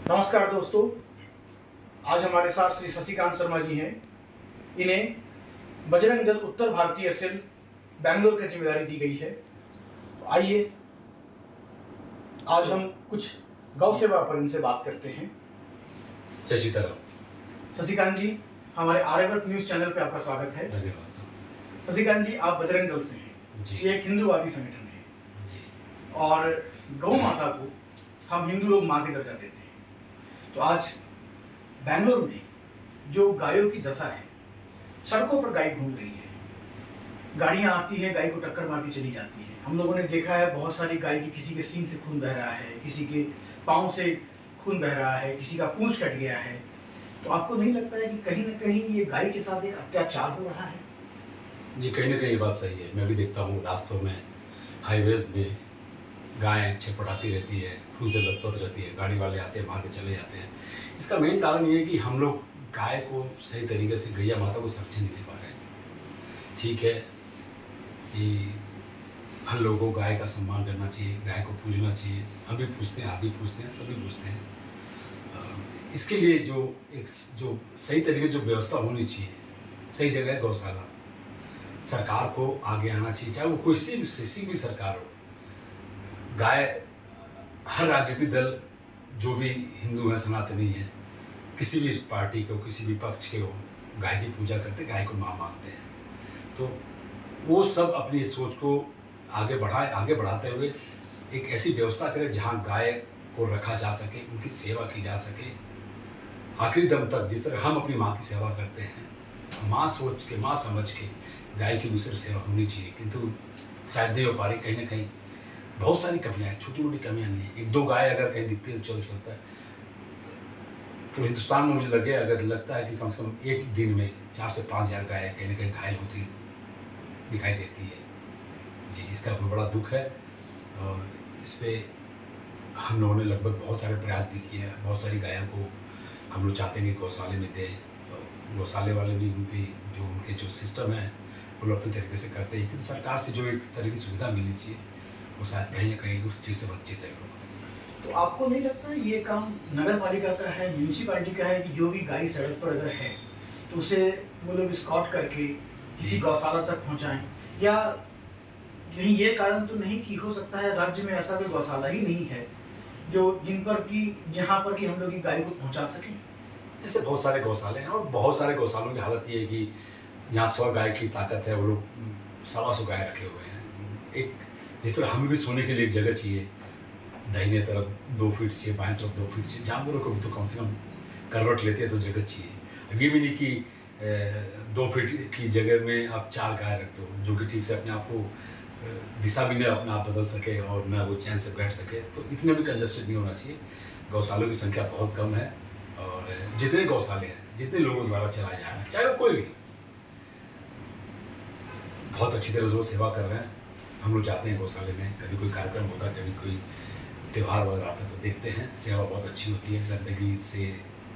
नमस्कार दोस्तों, आज हमारे साथ श्री शशिकांत शर्मा जी हैं। इन्हें बजरंग दल उत्तर भारतीय सेल बैंगलोर की जिम्मेदारी दी गई है। आइए आज हम कुछ गौ सेवा पर इनसे बात करते हैं। जय सीताराम। शशिकांत जी, हमारे आर्यव्रत न्यूज चैनल पे आपका स्वागत है। धन्यवाद। शशिकांत जी, आप बजरंग दल से हैं जी। ये एक हिंदूवादी संगठन है जी। और गौ माता को हम हिंदू लोग माँ के दर्जा देते हैं। तो आज बैंगलोर में जो गायों की दशा है, सड़कों पर गाय घूम रही है, गाड़ियां आती है, गाय को टक्कर मार के चली जाती है। हम लोगों ने देखा है बहुत सारी गाय की किसी के सींग से खून बह रहा है, किसी के पाँव से खून बह रहा है, किसी का पूंछ कट गया है। तो आपको नहीं लगता है कि कहीं ना कहीं ये गाय के साथ एक अत्याचार हो रहा है? जी, कहीं ना कहीं ये बात सही है। मैं भी देखता हूँ रास्तों में, हाईवेज में गायें छटपटाती रहती है, खून से लथपथ रहती है, गाड़ी वाले आते हैं मार के चले जाते हैं। इसका मेन कारण ये है कि हम लोग गाय को सही तरीके से, गैया माता को संरक्षण नहीं दे पा रहे हैं। ठीक है कि हर लोगों को गाय का सम्मान करना चाहिए, गाय को पूजना चाहिए। हम भी पूछते हैं, आप भी पूछते हैं, सभी पूछते हैं। इसके लिए जो सही तरीके जो व्यवस्था होनी चाहिए, सही जगह है गौशाला। सरकार को आगे आना चाहिए, चाहे वो किसी भी सरकार हो। गाय, हर राजनीतिक दल जो भी हिंदू है, सनातनी है, किसी भी पार्टी के हो, किसी भी पक्ष के हो, गाय की पूजा करते, गाय को माँ मानते हैं। तो वो सब अपनी सोच को आगे बढ़ाते हुए एक ऐसी व्यवस्था करें जहाँ गाय को रखा जा सके, उनकी सेवा की जा सके आखिरी दम तक। जिस तरह हम अपनी माँ की सेवा करते हैं, माँ सोच के, माँ समझ के गाय की दूसरी सेवा होनी चाहिए। किंतु शायद नहीं हो पा रही। कहीं ना कहीं बहुत सारी कमियाँ हैं, छोटी मोटी कमियाँ नहीं है। एक दो गाय अगर कहीं दिखती है तो चल सकता है। पूरे हिंदुस्तान में मुझे लगता है कि कम से कम एक दिन में 4 से 5 हज़ार गाय कहीं ना कहीं घायल होती दिखाई देती है। जी, इसका बहुत बड़ा दुख है और इस पर हम लोगों ने लगभग बहुत सारे प्रयास भी किए हैं। बहुत सारी गायों को हम लोग चाहते हैं कि गौशाले में दें, तो गौशाले वाले भी उनके जो सिस्टम है वो लोग अपनी तरीके से करते हैं। क्योंकि सरकार से जो एक तरह की सुविधा मिलनी चाहिए वो शायद कहीं ना कहीं उस चीज़ से वंचित है लोग। तो आपको नहीं लगता ये काम नगर पालिका का है, म्यूनिसिपालिटी का है कि जो भी गाय सड़क पर अगर है तो उसे वो लोग स्कॉट करके किसी गौशाला तक पहुंचाएं? या कहीं ये कारण तो नहीं कि हो सकता है राज्य में ऐसा कोई गौशाला ही नहीं है जहाँ पर कि हम लोग की गाय को पहुंचा सकें? ऐसे बहुत सारे गौशाले हैं और बहुत सारे गौशालों की हालत ये है कि जहाँ 100 गाय की ताकत है वो लोग 125 गाय रखे हुए हैं। एक जिस तरह हमें भी सोने के लिए एक जगह चाहिए, दाहिने तरफ 2 फीट चाहिए, बाएं तरफ 2 फीट चाहिए। जानवरों को भी तो कम से कम करवट लेते हैं तो जगह चाहिए। अब ये भी नहीं कि 2 फीट की जगह में आप 4 गाय रख दो जो कि ठीक से अपने आप को दिशा भी न अपने आप बदल सके और न वो चैन से बैठ सके। तो इतने भी कंजस्टेड नहीं होना चाहिए। गौशालों की संख्या बहुत कम है और जितने गौशाले हैं, जितने लोगों द्वारा चलाए जा रहे हैं, चाहे वो कोई भी, बहुत अच्छी तरह से वो सेवा कर रहे हैं। हम लोग जाते हैं गौशाले में, कभी कोई कार्यक्रम होता है, कभी कोई त्यौहार वगैरह आता है तो देखते हैं, सेवा बहुत अच्छी होती है। गंदगी से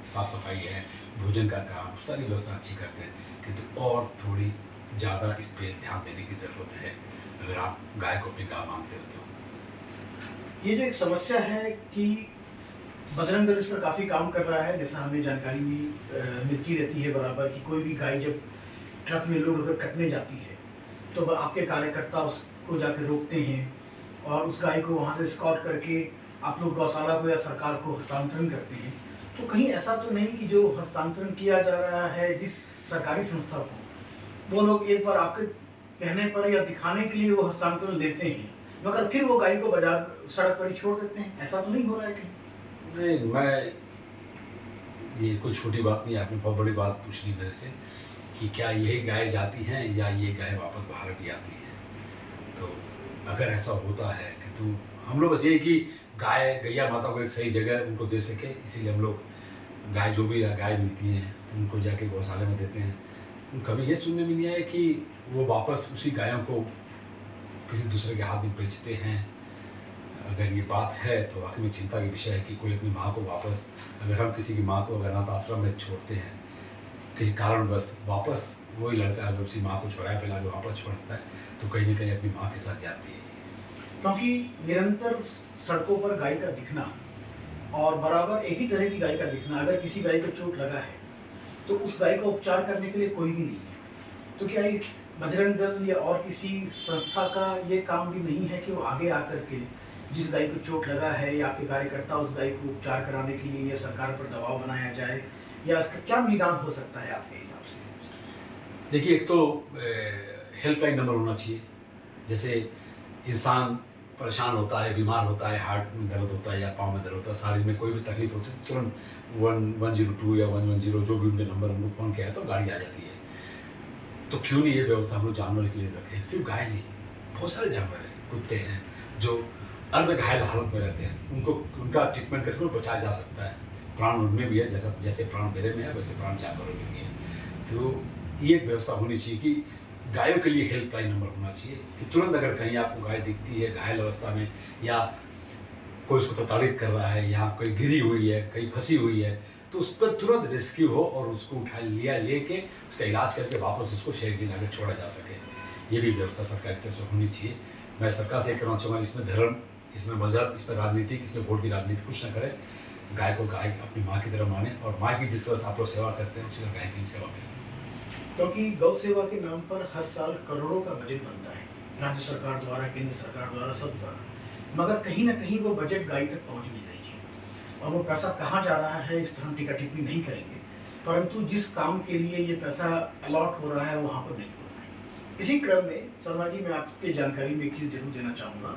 साफ़ सफाई है, भोजन का काम, सारी व्यवस्था अच्छी करते हैं। किंतु और थोड़ी ज़्यादा इस पर ध्यान देने की ज़रूरत है अगर आप गाय को अपनी गाय मानते हो तो। ये जो एक समस्या है कि बजरंग दल इस पर काफ़ी काम कर रहा है, जैसा हमें जानकारी भी मिलती रहती है बराबर कि कोई भी गाय जब ट्रक में लोग अगर कटने जाती है तो आपके कार्यकर्ता उसको जाकर रोकते हैं और उस गाय को वहाँ से स्कॉट करके आप लोग गौशाला को या सरकार को हस्तांतरण करते हैं। तो कहीं ऐसा तो नहीं कि जो हस्तांतरण किया जा रहा है जिस सरकारी संस्था को, वो लोग एक बार आपके कहने पर या दिखाने के लिए वो हस्तांतरण लेते हैं मगर फिर वो गाय को बाजार सड़क पर ही छोड़ देते हैं? ऐसा तो नहीं हो रहा है कहीं? नहीं, ये कोई छोटी बात नहीं है। आपने बहुत बड़ी बात पूछ ली मेरे से कि क्या यही गाय जाती हैं या ये गाय वापस बाहर भी आती हैं। तो अगर ऐसा होता है कि तो हम लोग बस ये कि गैया माता को एक सही जगह उनको दे सके, इसीलिए हम लोग गाय जो भी गाय मिलती हैं तो उनको जाके गौशाले में देते हैं। कभी ये सुनने में नहीं आया कि वो वापस उसी गायों को किसी दूसरे के हाथ में बेचते हैं। अगर ये बात है तो वाकई में चिंता की विषय है कि कोई अपनी माँ को वापस, अगर हम किसी की माँ को अगर अनाथ आश्रम में छोड़ते हैं किसी कारणवश, वापस वही लड़का अगर उसी माँ को चौराहे पे लाके वापस छोड़ता है तो कहीं ना कहीं अपनी माँ के साथ जाती है। क्योंकि निरंतर सड़कों पर गाय का दिखना और बराबर एक ही तरह की गाय का दिखना। अगर किसी गाय को चोट लगा है तो उस गाय का उपचार करने के लिए कोई भी नहीं है। तो क्या ये बजरंग दल या और किसी संस्था का ये काम भी नहीं है कि वो आगे आकर के जिस गाय को चोट लगा है या आपके कार्यकर्ता उस गाय को उपचार कराने के लिए या सरकार पर दबाव बनाया जाए, या इसका क्या निदान हो सकता है आपके हिसाब से? देखिए, एक तो हेल्पलाइन नंबर होना चाहिए। जैसे इंसान परेशान होता है, बीमार होता है, हार्ट में दर्द होता है या पाँव में दर्द होता है, शरीर में कोई भी तकलीफ होती है, तुरंत 112 या 110 जो भी उनके नंबर हम लोग फ़ोन किया है तो गाड़ी आ जाती है। तो क्यों नहीं ये व्यवस्था हम लोग जानवर के लिए रखें? सिर्फ गाय नहीं, बहुत सारे जानवर हैं, कुत्ते हैं जो अर्ध घायल हालत में रहते हैं, उनका ट्रीटमेंट करके उनको बचाया जा सकता है। प्राण उनमें भी है, जैसे प्राण मेरे में है वैसे प्राण जानवरों में भी है। तो ये एक व्यवस्था होनी चाहिए कि गायों के लिए हेल्पलाइन नंबर होना चाहिए कि तुरंत अगर कहीं आपको गाय दिखती है घायल अवस्था में, या कोई उसको प्रताड़ित कर रहा है, या कोई गिरी हुई है, कहीं फंसी हुई है, तो उस पर तुरंत रेस्क्यू हो और उसको लेके उसका इलाज करके वापस उसको शहर के आगे छोड़ा जा सके। ये भी व्यवस्था सरकार की तरफ से होनी चाहिए। मैं सरकार से ये कहना चाहूँगा, इसमें धर्म, इसमें मजहब, इसमें राजनीति, इसमें वोट की राजनीति कुछ न करें। गाय को गाय अपनी माँ की तरह माने, और माँ की जिस तरह से आप लोग सेवा करते हैं उसी तरह गाय की भी सेवा करें। क्योंकि गौ सेवा के नाम पर हर साल करोड़ों का बजट बनता है, राज्य सरकार द्वारा, केंद्र सरकार द्वारा, सब द्वारा, मगर कहीं ना कहीं वो बजट गाय तक पहुंच नहीं रही है। और वो पैसा कहाँ जा रहा है इस पर हम टीका टिप्पणी नहीं करेंगे, परंतु जिस काम के लिए ये पैसा अलॉट हो रहा है वहाँ पर नहीं हो रहा है। इसी क्रम में शर्मा जी, मैं आपके जानकारी में एक चीज़ जरूर देना चाहूँगा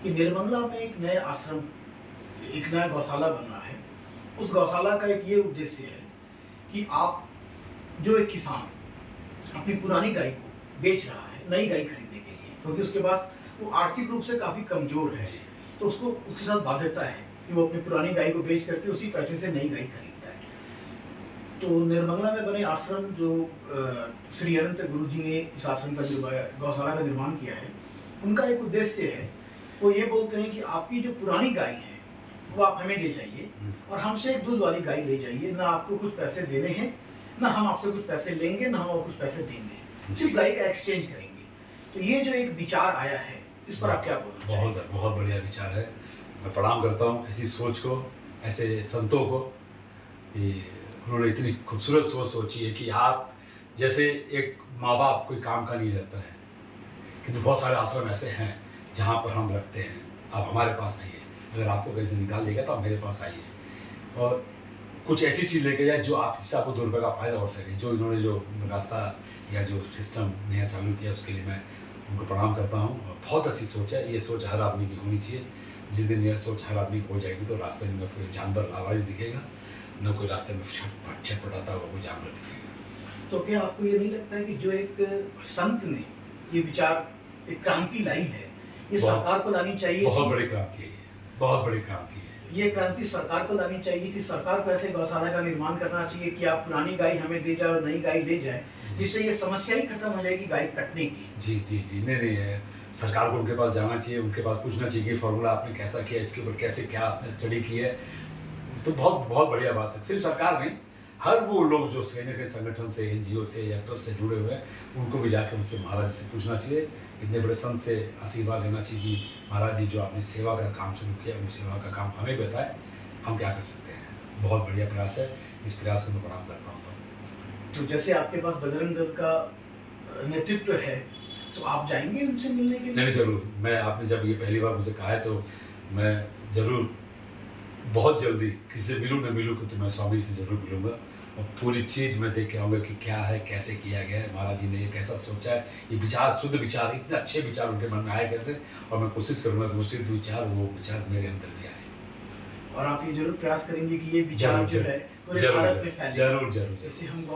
कि निर्मंगला में एक नया आश्रम, एक नया गौशाला बन रहा है। उस गौशाला का एक ये उद्देश्य है कि आप जो एक किसान अपनी पुरानी गाय को बेच रहा है नई गाय खरीदने के लिए, क्योंकि उसके पास वो आर्थिक रूप से काफ़ी कमजोर है, तो उसको उसके साथ बाध्यता है कि वो अपनी पुरानी गाय को बेच करके उसी पैसे से नई गाय खरीदता है। तो निर्मंगला में बने आश्रम, जो श्री अनंत गुरु जी ने इस आश्रम का गौशाला का निर्माण किया है, उनका एक उद्देश्य है, वो ये बोलते हैं कि आपकी जो पुरानी गाय है वो आप हमें दे जाइए और हमसे एक दूध वाली गाय ले जाइए, ना आपको कुछ पैसे देने हैं, ना हम आपसे कुछ पैसे लेंगे, ना हम आपको कुछ पैसे देंगे, सिर्फ गाय का एक्सचेंज करेंगे। तो ये जो एक विचार आया है, इस पर आप क्या बोलना चाहेंगे? बहुत बढ़िया विचार है। मैं प्रणाम करता हूँ ऐसी सोच को, ऐसे संतों को, कि उन्होंने इतनी खूबसूरत सोच सोची है कि आप जैसे एक माँ बाप कोई काम का नहीं रहता है, किंतु बहुत सारे आश्रम ऐसे हैं जहाँ पर हम रखते हैं, आप हमारे पास आइए, अगर आपको कहीं से निकाल देगा तो आप मेरे पास आइए और कुछ ऐसी चीज़ लेके जाए जो आप, जिससे आपको 2 रुपये का फ़ायदा हो सके। जो इन्होंने जो रास्ता या जो सिस्टम नया चालू किया, उसके लिए मैं उनको प्रणाम करता हूँ। और बहुत अच्छी सोच है, ये सोच हर आदमी की होनी चाहिए। जिस दिन यह सोच हर आदमी को हो जाएगी तो रास्ते में न कोई जानवर लावारिस दिखेगा, न कोई रास्ते में छटपटाता हुआ कोई जानवर दिखेगा। तो क्या आपको ये नहीं लगता है कि जो एक संत ने ये विचार, एक क्रांति लाई है, ये सरकार को लानी चाहिए? बहुत बड़ी क्रांति है, बहुत बड़ी क्रांति है। ये क्रांति सरकार को लानी चाहिए कि सरकार को ऐसे गौशाला का निर्माण करना चाहिए कि आप पुरानी गाय हमें दे जाए और नई गाय ले जाए, जिससे ये समस्या ही खत्म हो जाएगी गाय कटने की। जी, नहीं है, सरकार को उनके पास जाना चाहिए, उनके पास पूछना चाहिए कि फॉर्मूला आपने कैसा किया, इसके ऊपर कैसे क्या आपने स्टडी की है। तो बहुत बढ़िया बात है। सिर्फ सरकार नहीं, हर वो लोग जो कहीं न कहीं संगठन से, NGO से या ट्रस्ट से जुड़े हुए हैं, उनको भी जाकर उनसे महाराज से पूछना चाहिए, इतने बड़े संत से आशीर्वाद लेना चाहिए कि महाराज जी जो आपने सेवा का काम शुरू किया, वो सेवा का काम हमें बताएं, हम क्या कर सकते हैं। बहुत बढ़िया प्रयास है, इस प्रयास को मैं प्रणाम करता हूँ सब। तो जैसे आपके पास बजरंग दल का नेतृत्व है, तो आप जाएंगे उनसे मिलने के लिए? नहीं, ज़रूर। मैं, आपने जब ये पहली बार मुझे कहा है तो मैं ज़रूर बहुत जल्दी किसी से मिलूँ न मिलूँ तो मैं स्वामी से ज़रूर मिलूँगा और पूरी चीज़ मैं देख के आऊँगा कि क्या है, कैसे किया गया है, महाराज जी ने ये कैसा सोचा है, ये विचार, शुद्ध विचार, इतने अच्छे विचार उनके मन में आए कैसे, और मैं कोशिश करूँगा कि वो शुद्ध विचार, वो विचार मेरे अंदर भी आए। और आप ये जरूर प्रयास करेंगे कि ये विचार जो है पूरे भारत में फैले, जरूर, इससे हम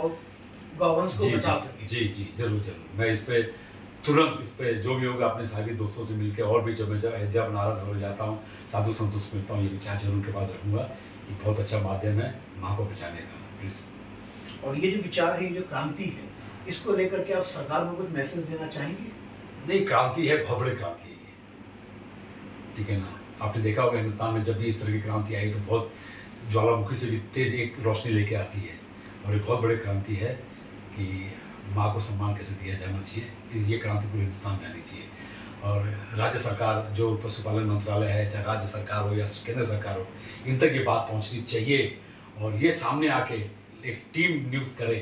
गौवंश को बचा सकें। जी, जरूर। मैं इस पे तुरंत, इस पे जो भी होगा अपने साथी दोस्तों से मिलकर, और भी जब मैं अयोध्या बनारस हो जाता हूँ, साधु संतों से मिलता हूँ, ये विचार जरूर उनके पास रखूँगा कि बहुत अच्छा माध्यम है माँ को बचाने का। प्लीज़। और ये जो विचार है, ये जो क्रांति है, इसको लेकर के आप सरकार को कुछ मैसेज देना चाहेंगे? नहीं, क्रांति है, बहुत बड़ी क्रांति है, ठीक है ना। आपने देखा होगा हिंदुस्तान में जब भी इस तरह की क्रांति आई तो बहुत ज्वालामुखी से भी तेज एक रोशनी लेके आती है, और ये बहुत बड़ी क्रांति है कि माँ को सम्मान कैसे दिया जाना चाहिए, ये क्रांति पूरे हिंदुस्तान में आनी चाहिए। और राज्य सरकार जो पशुपालन मंत्रालय है, चाहे राज्य सरकार हो या केंद्र सरकार हो, इन तक ये बात पहुंचनी चाहिए और ये सामने आके एक टीम नियुक्त करे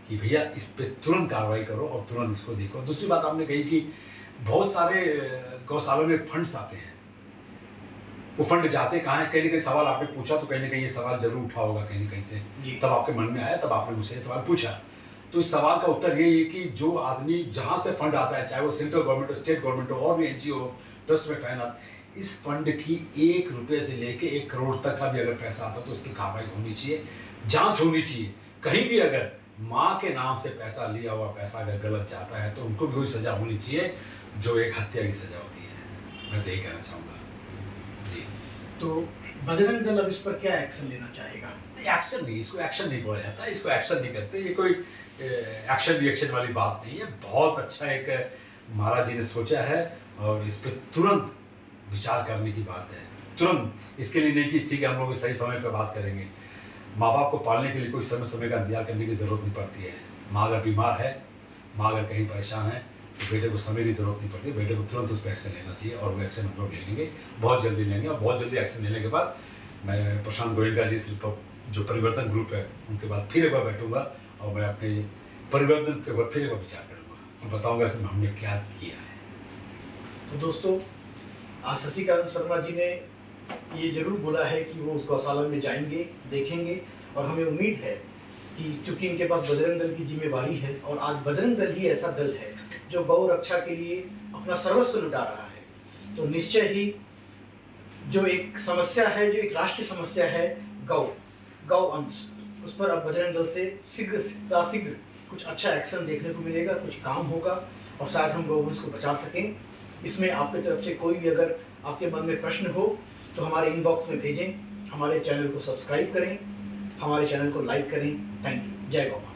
कि भैया इस पे तुरंत कार्रवाई करो और तुरंत इसको देखो। दूसरी बात आपने कही कि बहुत सारे गौशालों में फंड्स आते हैं, वो फंड जाते कहाँ हैं? कहीं ना कहीं सवाल आपने पूछा तो कहीं ना कहीं ये सवाल जरूर उठा होगा कहीं ना कहीं से, तब आपके मन में आया, तब आपने मुझसे ये सवाल पूछा। तो इस सवाल का उत्तर ये है कि जो आदमी जहाँ से फंड आता है, चाहे वो सेंट्रल गवर्नमेंट हो, स्टेट गवर्नमेंट हो और भी NGO ट्रस्ट में तैनात, इस फंड की 1 रुपये से लेके 1 करोड़ तक का भी अगर पैसा आता तो उस पर कार्रवाई होनी चाहिए, जांच होनी चाहिए। कहीं भी अगर माँ के नाम से पैसा लिया हुआ पैसा अगर गलत जाता है तो उनको भी वही सज़ा होनी चाहिए जो एक हत्या की सज़ा होती है। मैं तो यही कहना चाहूँगा जी। तो बजरंग दल अब इस पर क्या एक्शन लेना चाहेगा? एक्शन नहीं, इसको एक्शन नहीं बोला जाता, इसको एक्शन नहीं करते, ये कोई एक्शन रिएक्शन वाली बात नहीं है। बहुत अच्छा एक महाराज जी ने सोचा है और इस पर तुरंत विचार करने की बात है। तुरंत, इसके लिए नहीं कि ठीक है हम लोग सही समय पर बात करेंगे। माँ बाप को पालने के लिए कोई समय का इंतजार करने की ज़रूरत नहीं पड़ती है। माँ अगर बीमार है, माँ अगर कहीं परेशान है तो बेटे को समय की ज़रूरत नहीं पड़ती, बेटे को तुरंत उस पर एक्शन लेना चाहिए और वो एक्शन हम लोग ले लेंगे, बहुत जल्दी लेंगे। और बहुत जल्दी एक्शन लेने के बाद मैं प्रशांत गोयनका जी जो परिवर्तन ग्रुप है उनके बाद फिर एक बार बैठूंगा और मैं अपने परिवर्तन के बाद फिर एक बार विचार करूँगा और बताऊँगा कि हमने क्या किया है। तो दोस्तों, आज शशिकांत शर्मा जी ने ये जरूर बोला है कि वो उस गौशाला में जाएंगे, देखेंगे और हमें उम्मीद है कि चूँकि इनके पास बजरंग दल की जिम्मेवारी है और आज बजरंग दल ही ऐसा दल है जो गौ रक्षा के लिए अपना सर्वस्व लुटा रहा है, तो निश्चय ही जो एक समस्या है, जो एक राष्ट्रीय समस्या है गौ अंश, उस पर अब बजरंग दल से शीघ्र कुछ अच्छा एक्शन देखने को मिलेगा, कुछ काम होगा और शायद हम गौवंश को बचा सकें। इसमें आपकी तरफ से कोई भी अगर आपके मन में प्रश्न हो तो हमारे इनबॉक्स में भेजें, हमारे चैनल को सब्सक्राइब करें, हमारे चैनल को लाइक करें। Thank you. जय गौ माता।